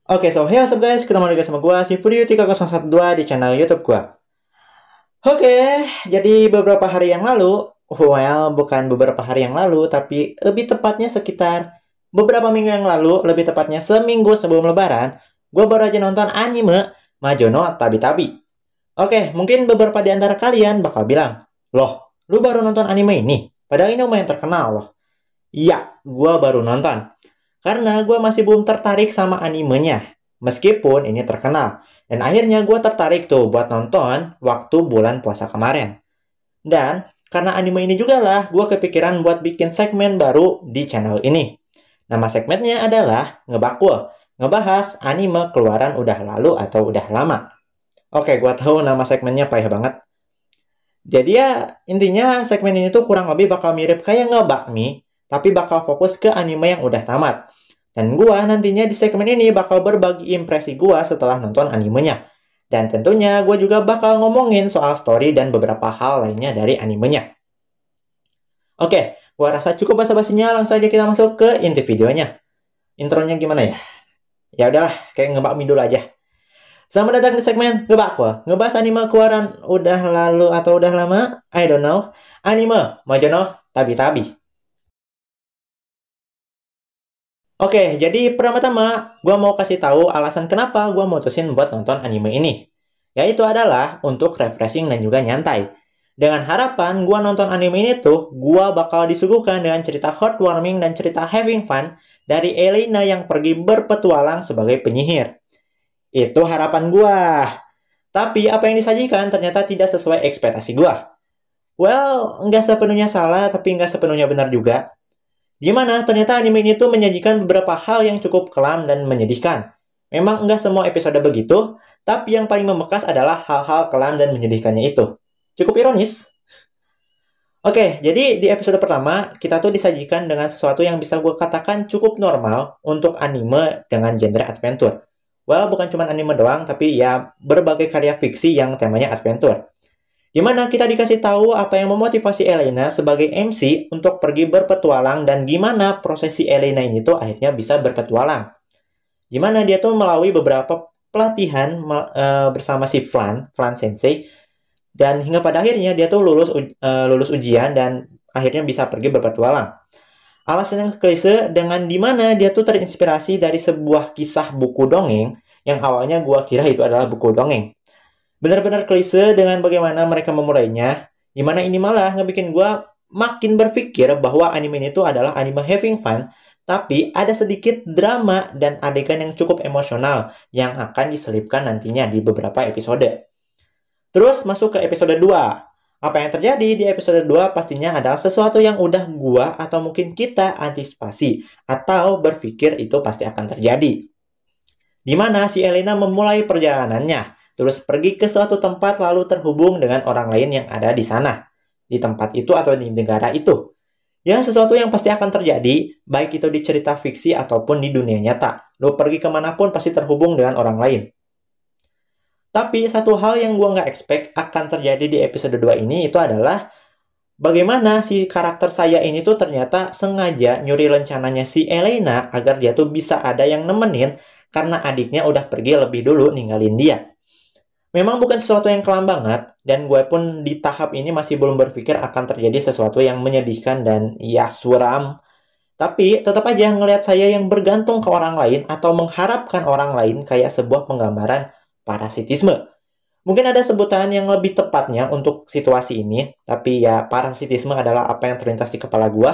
Oke, so hey what's up guys, ketemu lagi sama gue, si Furio3012 di channel YouTube gue. Oke, jadi beberapa hari yang lalu, bukan beberapa hari yang lalu, tapi lebih tepatnya sekitar beberapa minggu yang lalu, lebih tepatnya seminggu sebelum lebaran, gue baru aja nonton anime Majono Tabi-Tabi. Oke, mungkin beberapa di antara kalian bakal bilang, "Loh, lu baru nonton anime ini? Padahal ini lumayan terkenal loh." Iya, gue baru nonton. Karena gue masih belum tertarik sama animenya. Meskipun ini terkenal. Dan akhirnya gue tertarik tuh buat nonton waktu bulan puasa kemarin. Dan karena anime ini juga lah gue kepikiran buat bikin segmen baru di channel ini. Nama segmennya adalah Ngebakul. Ngebahas anime keluaran udah lalu atau udah lama. Oke, gue tahu nama segmennya payah banget. Jadi ya intinya segmen ini tuh kurang lebih bakal mirip kayak ngebakmi, tapi bakal fokus ke anime yang udah tamat. Dan gua nantinya di segmen ini bakal berbagi impresi gua setelah nonton animenya. Dan tentunya gua juga bakal ngomongin soal story dan beberapa hal lainnya dari animenya. Oke, gua rasa cukup basa-basinya, langsung aja kita masuk ke inti videonya. Intronya gimana ya? Ya udahlah, kayak ngebakmi dulu aja. Selamat datang di segmen Ngebakwa. Ngebahas anime keluaran udah lalu atau udah lama, I don't know. Anime Majono Tabi-Tabi. Oke, jadi pertama-tama gue mau kasih tahu alasan kenapa gue mutusin buat nonton anime ini. Yaitu adalah untuk refreshing dan juga nyantai. Dengan harapan gue nonton anime ini tuh, gue bakal disuguhkan dengan cerita heartwarming dan cerita having fun dari Elena yang pergi berpetualang sebagai penyihir. Itu harapan gue. Tapi apa yang disajikan ternyata tidak sesuai ekspektasi gue. Well, nggak sepenuhnya salah, tapi nggak sepenuhnya benar juga. Gimana? Ternyata anime ini tuh menyajikan beberapa hal yang cukup kelam dan menyedihkan. Memang nggak semua episode begitu, tapi yang paling membekas adalah hal-hal kelam dan menyedihkannya itu. Cukup ironis. Oke, jadi di episode pertama, kita tuh disajikan dengan sesuatu yang bisa gue katakan cukup normal untuk anime dengan genre adventure. Well, bukan cuma anime doang, tapi ya berbagai karya fiksi yang temanya adventure. Di mana kita dikasih tahu apa yang memotivasi Elena sebagai MC untuk pergi berpetualang dan gimana prosesi Elena ini tuh akhirnya bisa berpetualang. Gimana dia tuh melalui beberapa pelatihan bersama si Flan Sensei, dan hingga pada akhirnya dia tuh lulus ujian dan akhirnya bisa pergi berpetualang. Alasan yang klise dengan dimana dia tuh terinspirasi dari sebuah kisah buku dongeng yang awalnya gua kira itu adalah buku dongeng. Benar-benar klise dengan bagaimana mereka memulainya, dimana ini malah ngebikin gue makin berpikir bahwa anime ini tuh adalah anime having fun, tapi ada sedikit drama dan adegan yang cukup emosional yang akan diselipkan nantinya di beberapa episode. Terus masuk ke episode 2. Apa yang terjadi di episode 2 pastinya adalah sesuatu yang udah gua atau mungkin kita antisipasi atau berpikir itu pasti akan terjadi. Dimana si Elena memulai perjalanannya, terus pergi ke suatu tempat lalu terhubung dengan orang lain yang ada di sana, di tempat itu atau di negara itu. Ya, sesuatu yang pasti akan terjadi, baik itu di cerita fiksi ataupun di dunia nyata. Lo pergi kemanapun pasti terhubung dengan orang lain. Tapi satu hal yang gue nggak expect akan terjadi di episode 2 ini itu adalah bagaimana si karakter saya ini tuh ternyata sengaja nyuri rencananya si Elena agar dia tuh bisa ada yang nemenin karena adiknya udah pergi lebih dulu ninggalin dia. Memang bukan sesuatu yang kelam banget, dan gue pun di tahap ini masih belum berpikir akan terjadi sesuatu yang menyedihkan dan ya suram. Tapi tetap aja ngelihat saya yang bergantung ke orang lain atau mengharapkan orang lain kayak sebuah penggambaran parasitisme. Mungkin ada sebutan yang lebih tepatnya untuk situasi ini, tapi ya parasitisme adalah apa yang terlintas di kepala gue.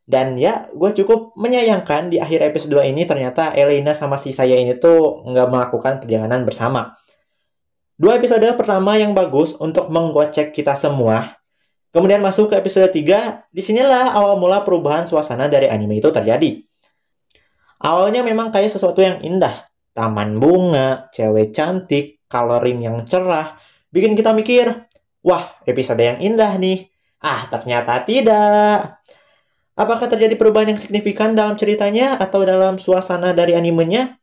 Dan ya, gue cukup menyayangkan di akhir episode 2 ini ternyata Elena sama si saya ini tuh nggak melakukan perjalanan bersama. 2 episode pertama yang bagus untuk menggocek kita semua. Kemudian masuk ke episode 3, disinilah awal mula perubahan suasana dari anime itu terjadi. Awalnya memang kayak sesuatu yang indah. Taman bunga, cewek cantik, coloring yang cerah. Bikin kita mikir, wah episode yang indah nih. Ah, ternyata tidak. Apakah terjadi perubahan yang signifikan dalam ceritanya atau dalam suasana dari animenya?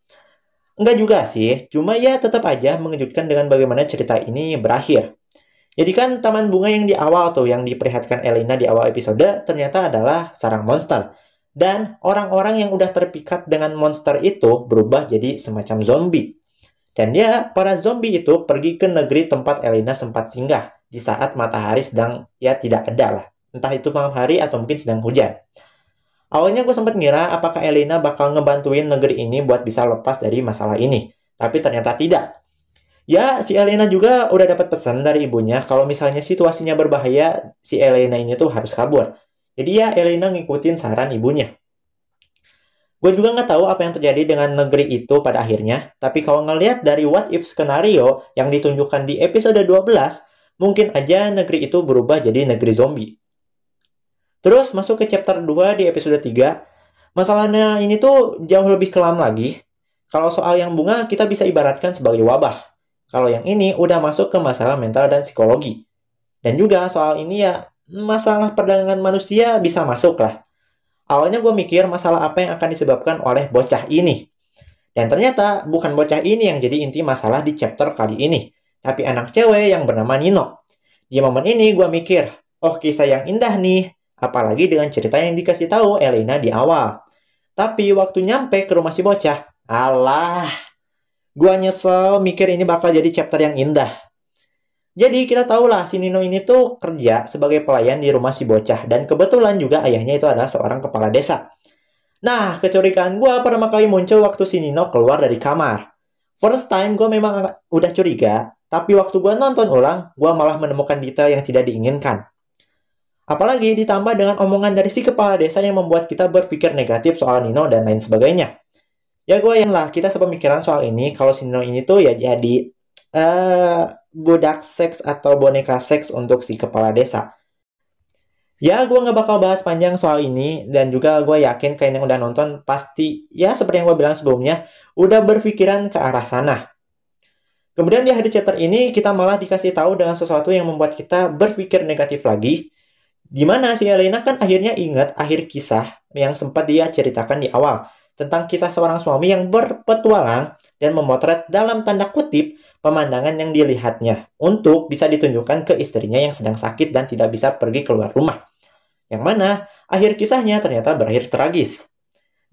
Enggak juga sih, cuma ya tetap aja mengejutkan dengan bagaimana cerita ini berakhir. Jadi kan taman bunga yang di awal tuh, yang diperlihatkan Elena di awal episode, ternyata adalah sarang monster. Dan orang-orang yang udah terpikat dengan monster itu berubah jadi semacam zombie. Dan para zombie itu pergi ke negeri tempat Elena sempat singgah di saat matahari sedang tidak ada lah. Entah itu malam hari atau mungkin sedang hujan. Awalnya gue sempat ngira apakah Elena bakal ngebantuin negeri ini buat bisa lepas dari masalah ini. Tapi ternyata tidak. Ya, si Elena juga udah dapat pesan dari ibunya kalau misalnya situasinya berbahaya, si Elena ini tuh harus kabur. Jadi Elena ngikutin saran ibunya. Gue juga nggak tahu apa yang terjadi dengan negeri itu pada akhirnya, tapi kalau ngelihat dari what if skenario yang ditunjukkan di episode 12, mungkin aja negeri itu berubah jadi negeri zombie. Terus masuk ke chapter 2 di episode 3, masalahnya ini tuh jauh lebih kelam lagi. Kalau soal yang bunga kita bisa ibaratkan sebagai wabah. Kalau yang ini udah masuk ke masalah mental dan psikologi. Dan juga soal ini masalah perdagangan manusia bisa masuk lah. Awalnya gue mikir masalah apa yang akan disebabkan oleh bocah ini. Dan ternyata bukan bocah ini yang jadi inti masalah di chapter kali ini. Tapi anak cewek yang bernama Nino. Di momen ini gue mikir, oh kisah yang indah nih. Apalagi dengan cerita yang dikasih tahu Elena di awal. Tapi waktu nyampe ke rumah si bocah, alah, gua nyesel mikir ini bakal jadi chapter yang indah. Jadi kita tahulah si Nino ini tuh kerja sebagai pelayan di rumah si bocah. Dan kebetulan juga ayahnya itu adalah seorang kepala desa. Nah, kecurigaan gua pertama kali muncul waktu si Nino keluar dari kamar. First time gua memang udah curiga. Tapi waktu gua nonton ulang, gua malah menemukan detail yang tidak diinginkan. Apalagi ditambah dengan omongan dari si kepala desa yang membuat kita berpikir negatif soal Nino dan lain sebagainya. Ya gue yakin lah kita sepemikiran soal ini kalau si Nino ini tuh jadi budak seks atau boneka seks untuk si kepala desa. Ya gue nggak bakal bahas panjang soal ini dan juga gue yakin kalian yang udah nonton pasti seperti yang gue bilang sebelumnya udah berpikiran ke arah sana. Kemudian di akhir chapter ini kita malah dikasih tahu dengan sesuatu yang membuat kita berpikir negatif lagi. Dimana si Elena kan akhirnya ingat akhir kisah yang sempat dia ceritakan di awal. Tentang kisah seorang suami yang berpetualang dan memotret dalam tanda kutip pemandangan yang dilihatnya untuk bisa ditunjukkan ke istrinya yang sedang sakit dan tidak bisa pergi keluar rumah. Yang mana akhir kisahnya ternyata berakhir tragis.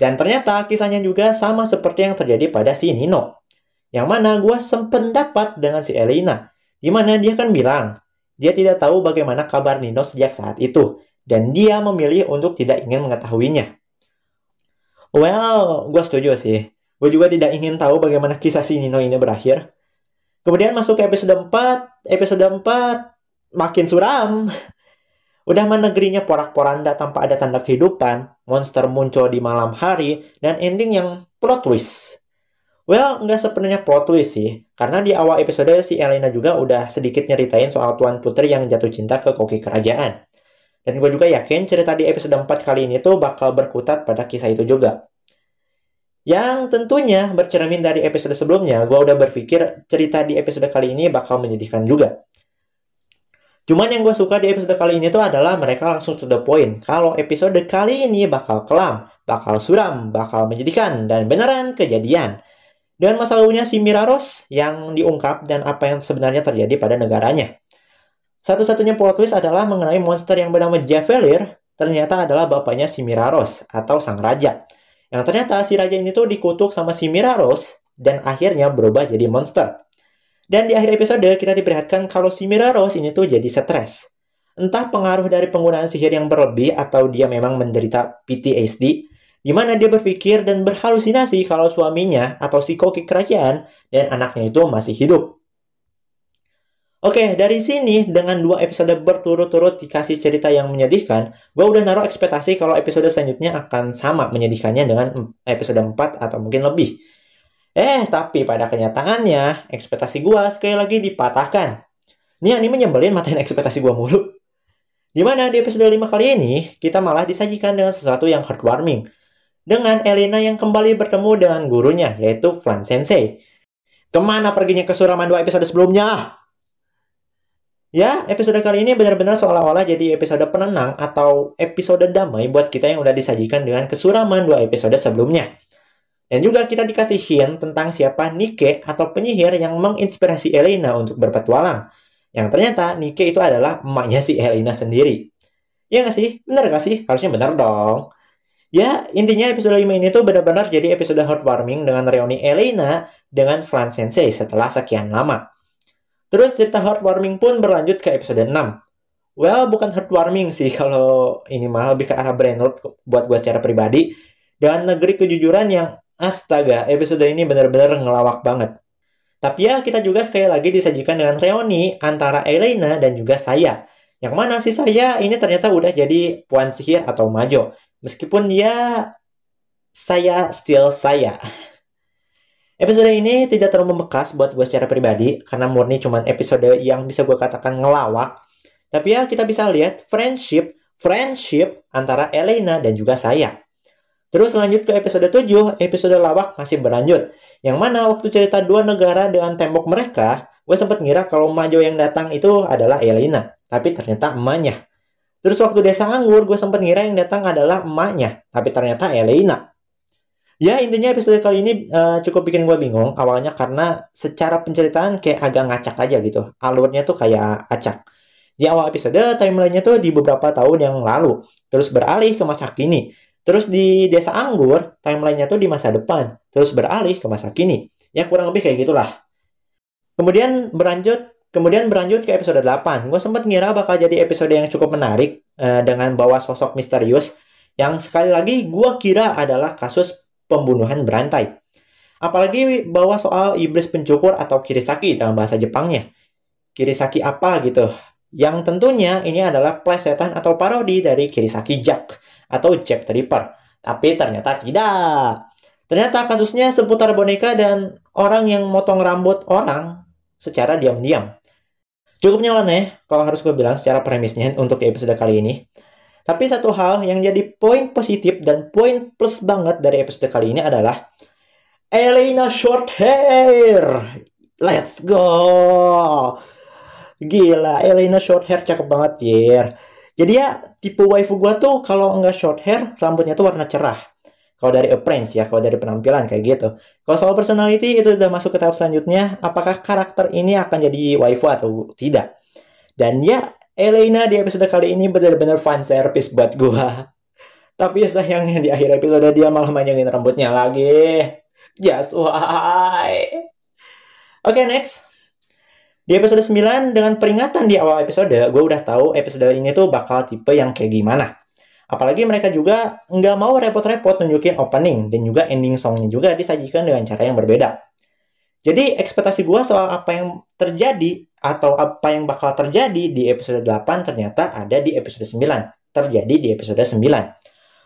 Dan ternyata kisahnya juga sama seperti yang terjadi pada si Nino. Yang mana gue sependapat dengan si Elena. Dimana dia kan bilang, dia tidak tahu bagaimana kabar Nino sejak saat itu. Dan dia memilih untuk tidak ingin mengetahuinya. Well, gue setuju sih. Gue juga tidak ingin tahu bagaimana kisah si Nino ini berakhir. Kemudian masuk ke episode 4. Episode 4 makin suram. Udah negerinya porak-poranda tanpa ada tanda kehidupan. Monster muncul di malam hari. Dan ending yang plot twist. Well, nggak sepenuhnya plot twist sih. Karena di awal episode si Elena juga udah sedikit nyeritain soal Tuan Putri yang jatuh cinta ke koki kerajaan. Dan gue juga yakin cerita di episode 4 kali ini tuh bakal berkutat pada kisah itu juga. Yang tentunya bercermin dari episode sebelumnya, gue udah berpikir cerita di episode kali ini bakal menyedihkan juga. Cuman yang gue suka di episode kali ini tuh adalah mereka langsung to the point. Kalau episode kali ini bakal kelam, bakal suram, bakal menyedihkan, dan beneran kejadian. Dengan masa lalunya si Miraros yang diungkap dan apa yang sebenarnya terjadi pada negaranya. Satu-satunya plot twist adalah mengenai monster yang bernama Javelir, ternyata adalah bapaknya si Miraros atau sang raja. Yang ternyata si raja ini tuh dikutuk sama si Miraros dan akhirnya berubah jadi monster. Dan di akhir episode kita diperlihatkan kalau si Miraros ini tuh jadi stres. Entah pengaruh dari penggunaan sihir yang berlebih atau dia memang menderita PTSD, di mana dia berpikir dan berhalusinasi kalau suaminya atau si koki kerajaan dan anaknya itu masih hidup. Oke, dari sini dengan 2 episode berturut-turut dikasih cerita yang menyedihkan, gue udah naruh ekspektasi kalau episode selanjutnya akan sama menyedihkannya dengan episode 4 atau mungkin lebih. Tapi pada kenyataannya, ekspektasi gue sekali lagi dipatahkan. Ini anime nyebelin matain ekspektasi gue mulu. Dimana di episode 5 kali ini, kita malah disajikan dengan sesuatu yang heartwarming. Dengan Elena yang kembali bertemu dengan gurunya, yaitu Flan Sensei. Kemana perginya kesuraman 2 episode sebelumnya? Ya, episode kali ini benar-benar seolah-olah jadi episode penenang atau episode damai buat kita yang udah disajikan dengan kesuraman 2 episode sebelumnya. Dan juga kita dikasih hint tentang siapa Nike atau penyihir yang menginspirasi Elena untuk berpetualang. Yang ternyata Nike itu adalah emaknya si Elena sendiri. Ya nggak sih? Bener nggak sih? Harusnya bener dong. Ya, intinya episode 5 ini tuh benar-benar jadi episode heartwarming dengan reuni Elena dengan Flan Sensei setelah sekian lama. Terus cerita heartwarming pun berlanjut ke episode 6. Well, bukan heartwarming sih kalau ini mah lebih ke arah brainrot buat gue secara pribadi. Dengan negeri kejujuran yang astaga, episode ini benar-benar ngelawak banget. Tapi ya kita juga sekali lagi disajikan dengan reuni antara Elena dan juga saya. Yang mana sih saya ini ternyata udah jadi puan sihir atau majo. Meskipun dia saya still saya. Episode ini tidak terlalu membekas buat gue secara pribadi karena murni cuman episode yang bisa gue katakan ngelawak. Tapi ya kita bisa lihat friendship antara Elena dan juga saya. Terus lanjut ke episode 7, episode lawak masih berlanjut. Yang mana waktu cerita dua negara dengan tembok mereka, gue sempat ngira kalau Majo yang datang itu adalah Elena. Tapi ternyata emaknya. Terus waktu desa anggur, gue sempat ngira yang datang adalah emaknya. Tapi ternyata Elena. Ya intinya episode kali ini cukup bikin gue bingung. Awalnya karena secara penceritaan kayak agak ngacak aja gitu. Alurnya tuh kayak acak. Di awal episode, timelinenya tuh di beberapa tahun yang lalu. Terus beralih ke masa kini. Terus di Desa Anggur, timelinenya tuh di masa depan. Terus beralih ke masa kini. Ya kurang lebih kayak gitulah. Kemudian berlanjut ke episode 8. Gue sempat ngira bakal jadi episode yang cukup menarik dengan bawa sosok misterius yang sekali lagi gue kira adalah kasus pembunuhan berantai. Apalagi bawa soal iblis pencukur atau Kirisaki dalam bahasa Jepangnya. Kirisaki apa gitu? Yang tentunya ini adalah plesetan atau parodi dari Kirisaki Jack atau Jack the Ripper. Tapi ternyata tidak. Ternyata kasusnya seputar boneka dan orang yang motong rambut orang secara diam-diam. Cukup nyeleneh kalau harus gue bilang secara premisnya untuk episode kali ini. Tapi satu hal yang jadi poin positif dan poin plus banget dari episode kali ini adalah Elena short hair. Let's go. Gila, Elena short hair cakep banget, Jir. Jadi ya, tipe waifu gua tuh kalau nggak short hair, rambutnya tuh warna cerah. Kalau dari appearance ya, kalau dari penampilan kayak gitu. Kalau soal personality itu udah masuk ke tahap selanjutnya, apakah karakter ini akan jadi waifu atau tidak? Dan ya, Elena di episode kali ini benar-benar fan service buat gua. Tapi sayangnya di akhir episode dia malah manjangin rambutnya lagi. Just why? Oke, next. Di episode 9, dengan peringatan di awal episode, gue udah tahu episode ini tuh bakal tipe yang kayak gimana. Apalagi mereka juga nggak mau repot-repot nunjukin opening, dan juga ending songnya juga disajikan dengan cara yang berbeda. Jadi ekspektasi gue soal apa yang terjadi, atau apa yang bakal terjadi di episode 8 ternyata ada di episode 9. Terjadi di episode 9.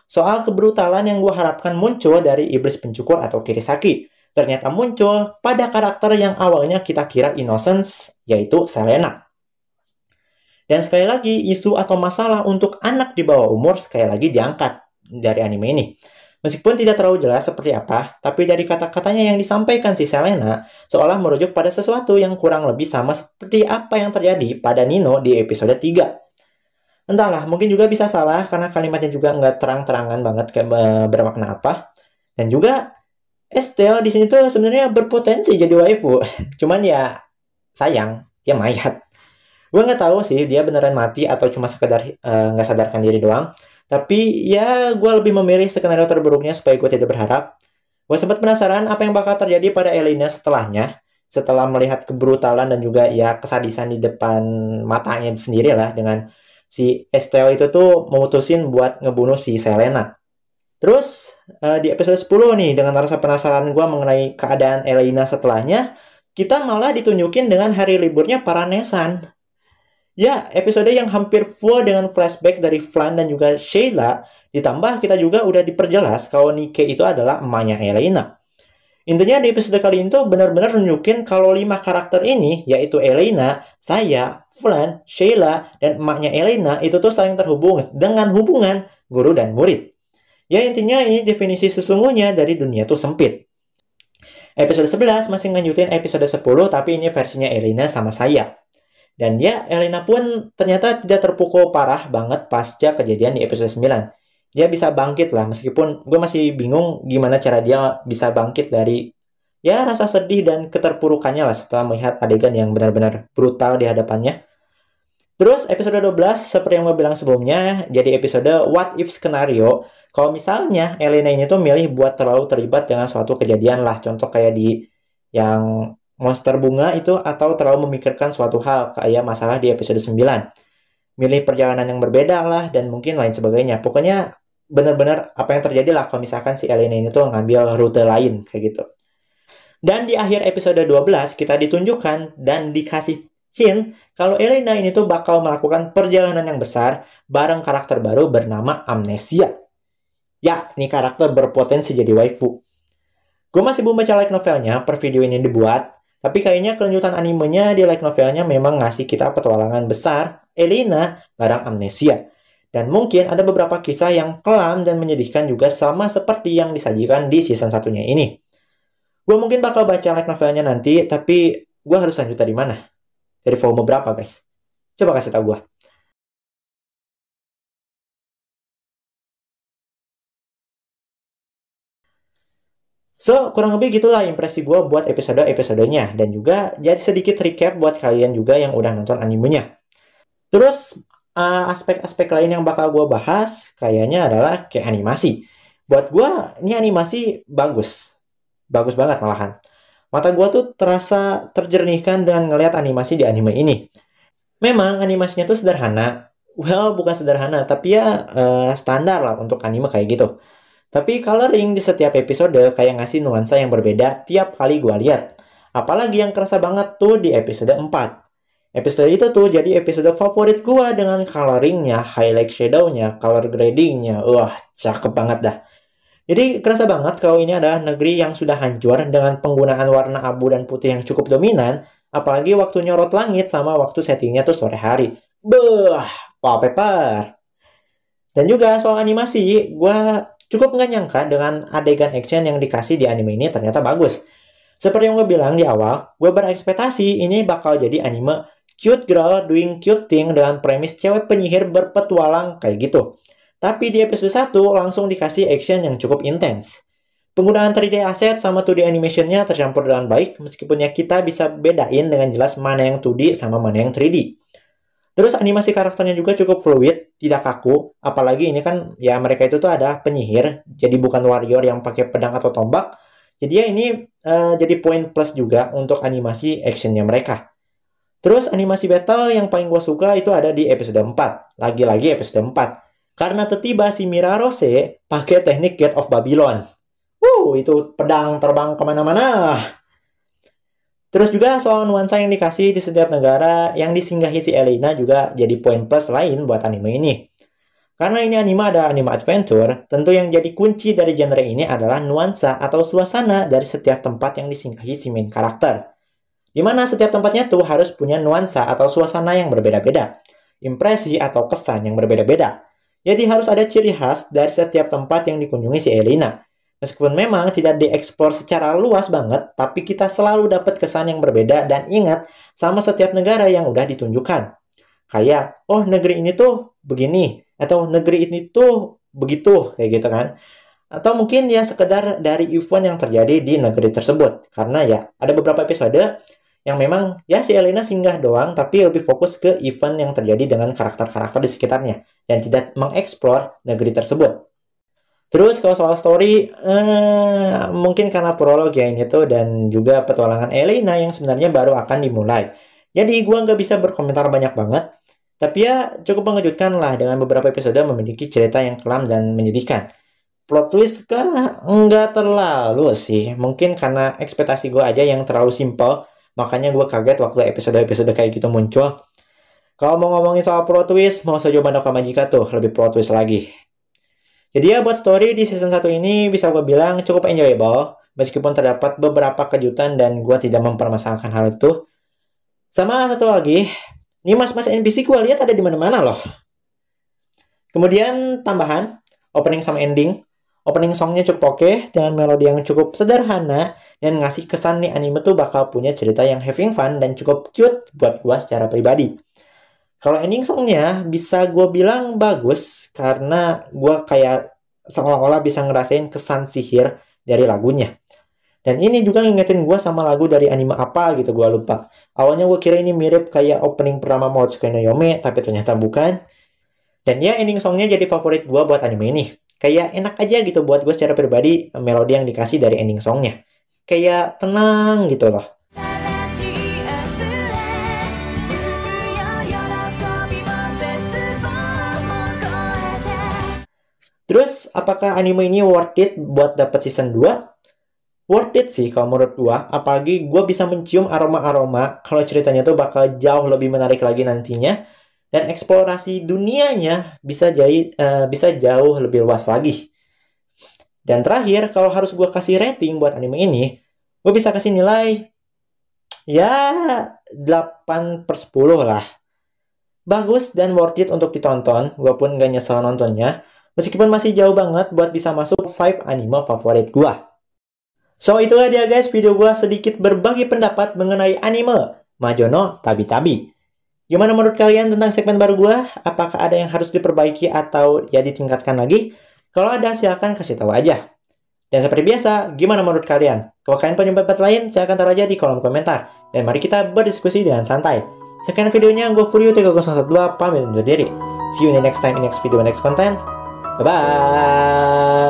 Soal kebrutalan yang gue harapkan muncul dari iblis pencukur atau Kirisaki, ternyata muncul pada karakter yang awalnya kita kira innocence, yaitu Selena. Dan sekali lagi, isu atau masalah untuk anak di bawah umur sekali lagi diangkat dari anime ini. Meskipun tidak terlalu jelas seperti apa, tapi dari kata-katanya yang disampaikan si Selena, seolah merujuk pada sesuatu yang kurang lebih sama seperti apa yang terjadi pada Nino di episode 3. Entahlah, mungkin juga bisa salah karena kalimatnya juga nggak terang-terangan banget bermakna apa. Dan juga Estelle di sini tuh sebenarnya berpotensi jadi waifu. Cuman ya sayang, dia mayat. Gue nggak tahu sih dia beneran mati atau cuma sekedar nggak sadarkan diri doang. Tapi ya gue lebih memilih skenario terburuknya supaya gue tidak berharap. Gue sempat penasaran apa yang bakal terjadi pada Elena setelahnya. Setelah melihat kebrutalan dan juga ya kesadisan di depan matanya sendiri lah dengan si Estelle itu tuh memutusin buat ngebunuh si Selena. Terus di episode 10 nih, dengan rasa penasaran gue mengenai keadaan Elena setelahnya, kita malah ditunjukin dengan hari liburnya para Nesan. Ya, episode yang hampir full dengan flashback dari Flan dan juga Sheila, ditambah kita juga udah diperjelas kalau Nike itu adalah emaknya Elena. Intinya di episode kali ini tuh benar-benar nunjukin kalau 5 karakter ini, yaitu Elena, saya, Flan, Sheila, dan emaknya Elena itu tuh saling terhubung dengan hubungan guru dan murid. Ya intinya ini definisi sesungguhnya dari dunia tuh sempit. Episode 11 masih ngelanjutin episode 10 tapi ini versinya Elena sama saya. Dan ya Elena pun ternyata tidak terpukul parah banget pasca kejadian di episode 9. Dia bisa bangkit lah meskipun gue masih bingung gimana cara dia bisa bangkit dari ya rasa sedih dan keterpurukannya lah setelah melihat adegan yang benar-benar brutal di hadapannya. Terus episode 12, seperti yang gue bilang sebelumnya, jadi episode what if skenario. Kalau misalnya Elena ini tuh milih buat terlalu terlibat dengan suatu kejadian lah. Contoh kayak di yang monster bunga itu, atau terlalu memikirkan suatu hal kayak masalah di episode 9. Milih perjalanan yang berbeda lah dan mungkin lain sebagainya. Pokoknya benar-benar apa yang terjadi lah kalau misalkan si Elena ini tuh ngambil rute lain kayak gitu. Dan di akhir episode 12 kita ditunjukkan dan dikasih hint kalau Elena ini tuh bakal melakukan perjalanan yang besar bareng karakter baru bernama Amnesia. Ya, ini karakter berpotensi jadi waifu. Gue masih belum baca light novelnya per video ini dibuat, tapi kayaknya kelanjutan animenya di light novelnya memang ngasih kita petualangan besar Elena bareng Amnesia. Dan mungkin ada beberapa kisah yang kelam dan menyedihkan juga sama seperti yang disajikan di season satunya ini. Gue mungkin bakal baca light novelnya nanti, tapi gue harus lanjut dari mana? Dari volume berapa, guys? Coba kasih tau gue. So, kurang lebih gitulah impresi gue buat episode-episodenya. Dan juga jadi sedikit recap buat kalian juga yang udah nonton animenya. Terus, aspek-aspek lain yang bakal gue bahas kayaknya adalah kayak animasi. Buat gue, ini animasi bagus. Bagus banget malahan. Mata gue tuh terasa terjernihkan dengan ngelihat animasi di anime ini. Memang animasinya tuh sederhana. Well, bukan sederhana, tapi ya standar lah untuk anime kayak gitu. Tapi coloring di setiap episode kayak ngasih nuansa yang berbeda tiap kali gue lihat. Apalagi yang kerasa banget tuh di episode 4. Episode itu tuh jadi episode favorit gue dengan coloringnya, highlight shadownya, color gradingnya. Wah, cakep banget dah. Jadi kerasa banget kalau ini adalah negeri yang sudah hancur dengan penggunaan warna abu dan putih yang cukup dominan. Apalagi waktu nyorot langit sama waktu settingnya tuh sore hari. Beuh, wallpaper. Dan juga soal animasi, gue cukup nggak nyangka dengan adegan action yang dikasih di anime ini ternyata bagus. Seperti yang gue bilang di awal, gue berekspektasi ini bakal jadi anime cute girl doing cute thing dengan premis cewek penyihir berpetualang kayak gitu. Tapi di episode 1 langsung dikasih action yang cukup intens. Penggunaan 3D asset sama 2D animationnya tercampur dengan baik, meskipun ya kita bisa bedain dengan jelas mana yang 2D sama mana yang 3D. Terus animasi karakternya juga cukup fluid, tidak kaku, apalagi ini kan ya mereka itu tuh ada penyihir, jadi bukan warrior yang pakai pedang atau tombak. Jadi ya ini jadi poin plus juga untuk animasi actionnya mereka. Terus animasi battle yang paling gue suka itu ada di episode 4. Lagi-lagi episode 4. Karena tiba-tiba si Mira Rose pakai teknik Gate of Babylon. Itu pedang terbang kemana-mana. Terus juga soal nuansa yang dikasih di setiap negara yang disinggahi si Elena juga jadi poin plus lain buat anime ini. Karena ini anime ada anime adventure, tentu yang jadi kunci dari genre ini adalah nuansa atau suasana dari setiap tempat yang disinggahi si main karakter. Dimana setiap tempatnya tuh harus punya nuansa atau suasana yang berbeda-beda, impresi atau kesan yang berbeda-beda. Jadi harus ada ciri khas dari setiap tempat yang dikunjungi si Elena. Meskipun memang tidak dieksplor secara luas banget, tapi kita selalu dapat kesan yang berbeda dan ingat sama setiap negara yang udah ditunjukkan. Kayak, oh negeri ini tuh begini, atau negeri ini tuh begitu, kayak gitu kan. Atau mungkin ya sekedar dari event yang terjadi di negeri tersebut. Karena ya ada beberapa episode yang memang ya si Elena singgah doang, tapi lebih fokus ke event yang terjadi dengan karakter-karakter di sekitarnya. Dan tidak mengeksplor negeri tersebut. Terus kalau soal story, mungkin karena prolog ya ini tuh dan juga petualangan Elena yang sebenarnya baru akan dimulai. Jadi gue nggak bisa berkomentar banyak banget. Tapi ya cukup mengejutkan lah dengan beberapa episode memiliki cerita yang kelam dan menyedihkan. Plot twist kah? Nggak terlalu sih. Mungkin karena ekspektasi gue aja yang terlalu simple. Makanya gue kaget waktu episode-episode kayak gitu muncul. Kalau mau ngomongin soal plot twist, mau Shoujo Madoka Magica tuh lebih plot twist lagi. Jadi ya buat story di season 1 ini bisa gue bilang cukup enjoyable. Meskipun terdapat beberapa kejutan dan gue tidak mempermasalahkan hal itu. Sama satu lagi, ini mas-mas NPC gue lihat ada di mana-mana loh. Kemudian tambahan, opening sama ending. Opening songnya cukup oke, dengan melodi yang cukup sederhana. Dan ngasih kesan nih anime tuh bakal punya cerita yang having fun dan cukup cute buat gue secara pribadi. Kalau ending songnya bisa gue bilang bagus karena gue kayak seolah-olah bisa ngerasain kesan sihir dari lagunya. Dan ini juga ngingetin gue sama lagu dari anime apa gitu, gue lupa. Awalnya gue kira ini mirip kayak opening pertama Mochiko no Yome, tapi ternyata bukan. Dan ya, ending songnya jadi favorit gue buat anime ini. Kayak enak aja gitu buat gue secara pribadi, melodi yang dikasih dari ending songnya. Kayak tenang gitu loh. Terus, apakah anime ini worth it buat dapet season 2? Worth it sih kalau menurut gua, apalagi gua bisa mencium aroma-aroma kalau ceritanya tuh bakal jauh lebih menarik lagi nantinya, dan eksplorasi dunianya bisa jauh lebih luas lagi. Dan terakhir, kalau harus gua kasih rating buat anime ini, gua bisa kasih nilai ya 8/10 lah. Bagus dan worth it untuk ditonton, gua pun gak nyesel nontonnya, meskipun masih jauh banget buat bisa masuk 5 anime favorit gua. So, itulah dia guys video gue sedikit berbagi pendapat mengenai anime Majono Tabi-Tabi. Gimana menurut kalian tentang segmen baru gue? Apakah ada yang harus diperbaiki atau ya ditingkatkan lagi? Kalau ada, silahkan kasih tahu aja. Dan seperti biasa, gimana menurut kalian? Kalau kalian punya pendapat lain, silahkan taruh aja di kolom komentar. Dan mari kita berdiskusi dengan santai. Sekian videonya, gue Furio 3012 pamit undur diri. See you in the next time in next video, next content. Bye-bye!